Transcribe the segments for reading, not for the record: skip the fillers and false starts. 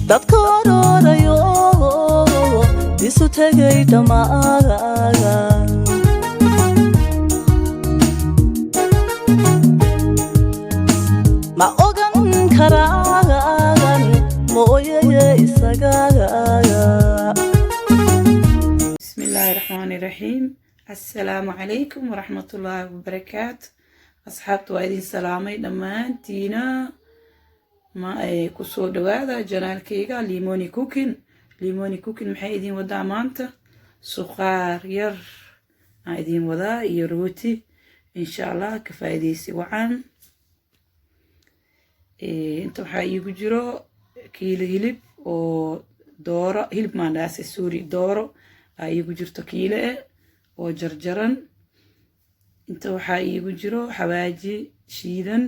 dadka oroorayo isu tegay dhammaan ma ogan karaan mooyeye isagaaga. بسم الله الرحمن الرحيم. السلام عليكم ورحمة الله وبركاته. أصحابتي وأيدين سلامي دمانتينا ما كسو دوادا جنال كيغا ليموني كوكين محي إيدين ودا مانتا سخار ير إيدين ودا يروتي إن شاء الله كفايديسي وعن انتو حايقو جرو كيلو هلب و دورو هلب ما ناسي سوري دورو iigu jirto kiile oo jarjaran inta waxa iigu jiro xawaaji shiidan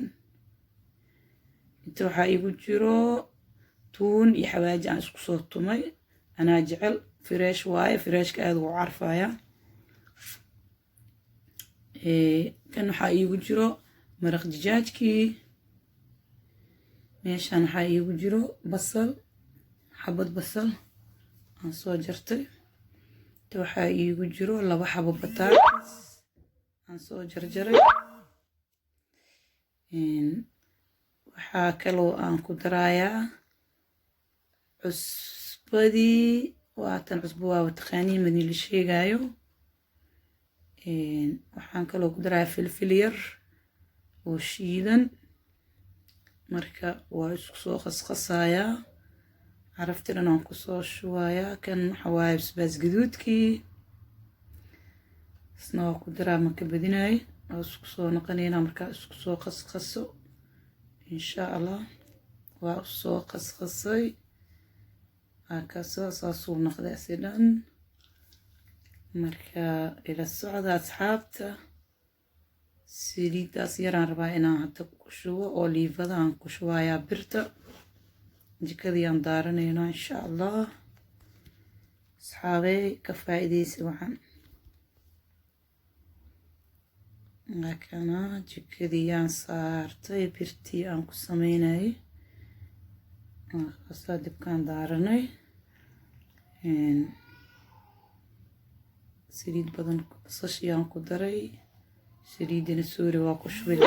inta waxa iigu jiro tuun iyo xawaaji aan isku soo tumay ana jecel fresh waaye freshka aad u carfaya kan waxa iigu jiro maraq digaagkii meeshan waxa iigu jiro basal xabad basal aan soo jartay waxa iigu jiro laba xabo bataas aan soo jarjaray waxa kale oo aan ku darayaa cusbadii waatan cusbo waa taqaaniin madin la sheegayo waxaan kale oo ku darayaa filfil yar oo shiidan marka waa isku soo qasqasayaa عرفتنا أنا كسر شوية كان حواي بس جدودكي سنا قدرة ما كبديناي أسكسو نقنينا مركا أسكسو قصقصو إن شاء الله وأسكسو قصقصي هكذا صاصو نقدر سيدان مركا إلى السعودة أصحابته سيريد أسيران ربعنا حتى كشوا أوليفا دان كشوايا برتا جكذي أنظارنا إن شاء الله أصحابي كفايديسي وحن لكن جكذي أنصارتي برتي أنكو سميناي أصادب كان دارناي سريد بدن صشي أنكو داري سريد نسوري واكو شوي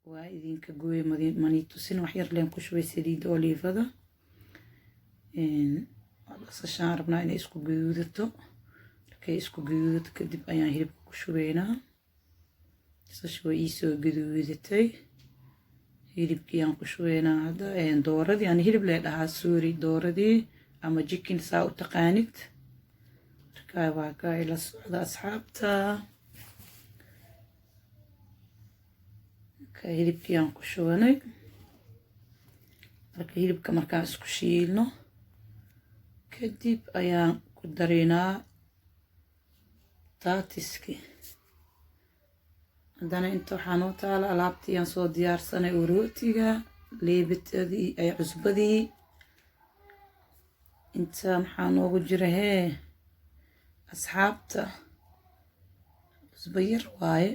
وإذن كجوي مانيتو سن وحير لين كشوي سريد أوليفا ده بس عشان ربنا إنه إسكو جودته لكي إسكو جودت كدب أيان هرب كشوينا بس شوي يسوي جودتي هرب كيان كشوينا هذا دورة دي يعني هرب لها سوري دورة دي أما جيكين ساو تقانت ركاي واقع إلى السعودة أصحابتا hilibkii aan ku shubanay marka hilibka markaan isku shiilno kadib ayaan ku darinaa taatiski haddana inta waxaa noo taala alaabtii aan soo diyaarsanay oo rootiga leebitadii ay cusbadii inta maxaa noogu jira asxaabta cusbo yar waaye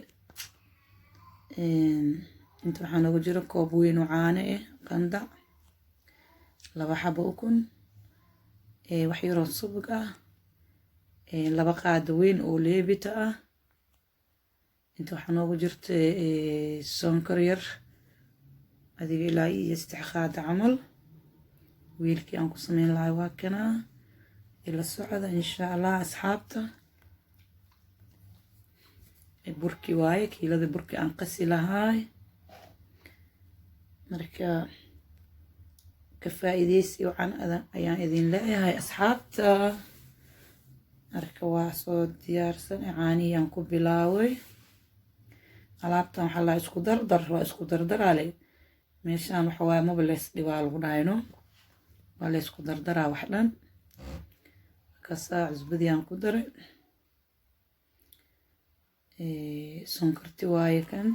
inta waxaa noogu jiro koob weyn oo caano qandac laba xabo ukun wax yar oo subag ah laba qaado weyn oo leebita ah inta waxaa noogu jirta sonkor yar adiga ilaa iyo 3 qaado camal wiilkii aan ku sameyn lahaa waa kana ila socda insha Allah asxaabta burki waaye kiilada burki aan qasi lahaay marka ka faa'iideysi waxaan ayaan idin leeyahay asxaabta marka waa soo diyaarsan caaniyaan ku bilaaway alaabtan waxa la isku dardaraale meeshaan waxa waa mobile dhibaal lagu dhayno waa la isku dardaraa wax dhan ka saac cusbadii aan ku daray sonkorti waaye kan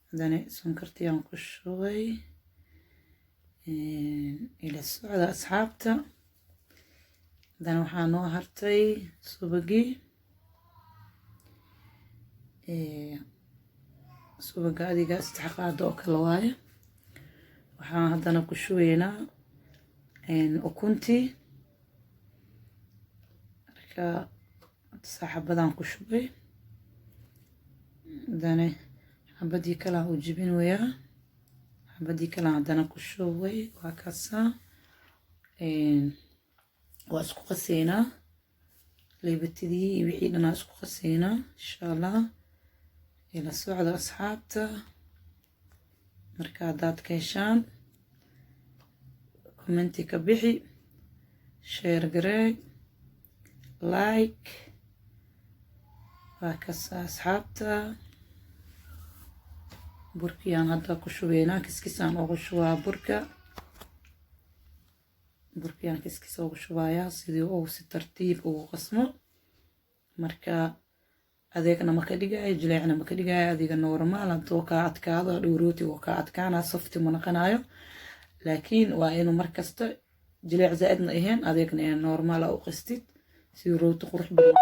hadana sonkorti aan ku shubay ila socda asxaabta hadana waxaa noo hartay subagii subaga adiga 3 qaado oo kala waaye waxaan hadana ku shubeynaa ukuntii marka saxabadan ku shubay hadana xabadii kale aan u jibinayaa xabadii kale hadana ku shubay waa kaasa waa isku qaseynaa leebatidii iyo wixii dhan isku qaseynaa insha Allah ila socda asxaabta marka hadaad ka heshaan commenti ka bixi share garee like waa kaasa asxaabta burkiyaan hadda ku shubeynaa kiskisaan ugu shubaa burkiyaan kiskis ugu shubayaa sidii uu si tartiib ugu qasmo marka adeegna ma ka dhigayo jileecna ma ka dhigayo adiga normal haduu ka adkaado dhowrooti oo ka adkaana softi ma noqonayo laakiin waa inuu markasta jileec zaadna ahayn adeegna ee normal u qastid si rooti qurux badan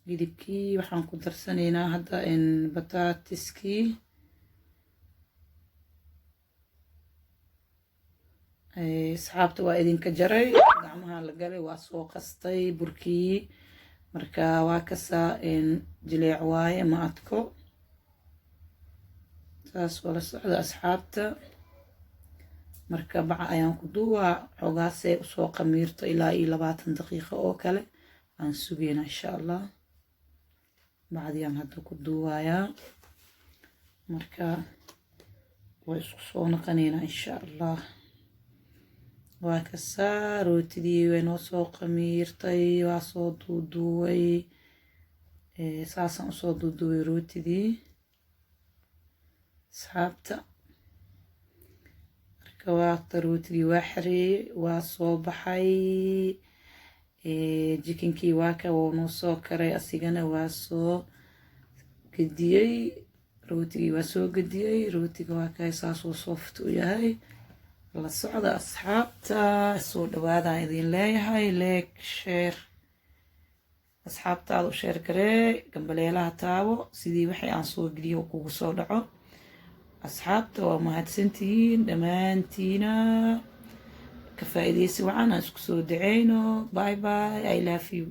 hilibkii waxaan ku darsanaynaa hadda bataatiskii asxaabta waa idinka jaray gacmaha la galay waa soo qastay burkii marka waa kasaa jileec waaye ma adko saas wala socda asxaabta marka baca ayaan ku duwaa xogaasay usoo qamiirto ilaa 20 daqiiqo oo kale aan sugayna insha Allah bacdiyaan hadda ku duwayaa marka way isku soo noqonayna insha Allah waa kasaa rootidii way noo soo qamiirtay waa soo duuduway saasan usoo duuduway rootidii asxaabta marka waa rootidii waa xareeyay waa soo baxay jikinkii waa ka wuu noo soo karay asigana waa soo gediyey rootigii waa soo gediyey rootiga waa ka saasoo soft u yahay la socda asxaabta soo dhawaada idin leeyahay like share asxaabtaada u share garee gambaleelaha taabo sidii wixii aan soo geliyo kugu soo dhaco asxaabta waa mahadsantihiin dhammaantiina ka faa'iideysi wacan aan isku soo daceyno bye bye I love you